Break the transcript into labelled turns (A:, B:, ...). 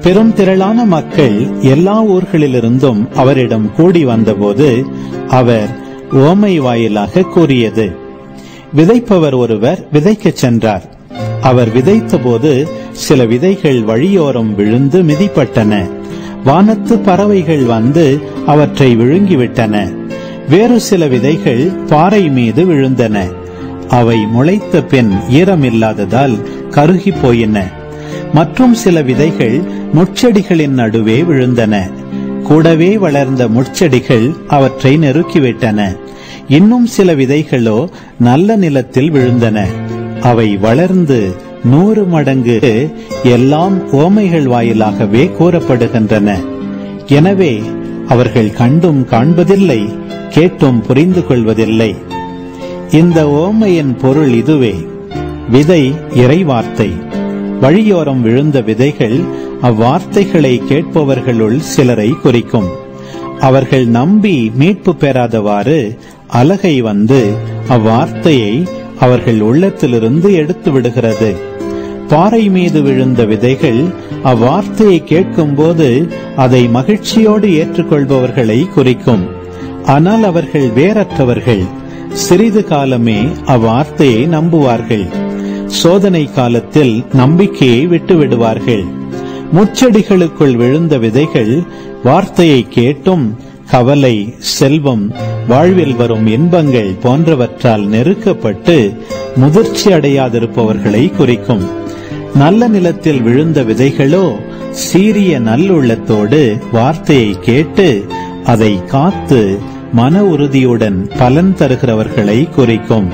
A: பெரும் திரளான மக்கள் எல்லா ஊர்களிலிருந்தும் அவரிடம் கூடி வந்தபோது அவர் உவமை வாயிலாக கூறியது: விதைப்பவர் ஒருவர் விதைக்கச் சென்றார். அவர் விதைத்த போது சில விதைகள் வழியோரம் விழுந்து மிதிப்பட்டன. வானத்து பறவைகள் வந்து அவற்றை விழுங்கிவிட்டன. வேறு சில விதைகள் பாறை மீது விழுந்தன. அவை முளைத்த பின் ஈரமில்லாததால் கருகி போயின. மற்றும் சில விதைகள் முட்செடிகளின் நடுவே விழுந்தன. கூடவே வளர்ந்த முட்செடிகள் அவற்றை நெருக்கிவிட்டன. இன்னும் சில விதைகளோ நல்ல நிலத்தில் விழுந்தன. அவை வளர்ந்து 100 மடங்கு எல்லாம் உவமைகள் வாயிலாகவே கூறப்படுகின்றன. எனவே அவர்கள் கண்டும் காண்பதில்லை, கேட்டும் புரிந்து கொள்வதில்லை. இந்த உவமையின் பொருள் இதுவே: விதை இறைவார்த்தை. வழியோரம் விழுந்த விதைகள் அவ்வார்த்தைகளை கேட்பவர்களுள் சிலரை குறிக்கும். அவர்கள் நம்பி மீட்பு பெறாதவாறு அலகை வந்து அவ்வார்த்தையை அவர்கள் உள்ளத்திலிருந்து எடுத்து விடுகிறது. பாறை மீது விழுந்த விதைகள் அவ்வார்த்தையை கேட்கும் போது அதை மகிழ்ச்சியோடு ஏற்றுக்கொள்பவர்களை குறிக்கும். ஆனால் அவர்கள் வேறற்றவர்கள். சிறிது காலமே அவ்வார்த்தையை நம்புவார்கள். சோதனை காலத்தில் நம்பிக்கையை விட்டுவிடுவார்கள். முச்செடிகளுக்குள் விழுந்த விதைகள் வார்த்தையை கேட்டும் கவலை, செல்வம், வாழ்வில் வரும் இன்பங்கள் போன்றவற்றால் நெருக்கப்பட்டு முதிர்ச்சி அடையாதிருப்பவர்களை குறிக்கும். நல்ல நிலத்தில் விழுந்த விதைகளோ சீரிய நல்லுள்ளத்தோடு வார்த்தையை கேட்டு அதை காத்து மன உறுதியுடன் பலன் தருகிறவர்களை குறிக்கும்.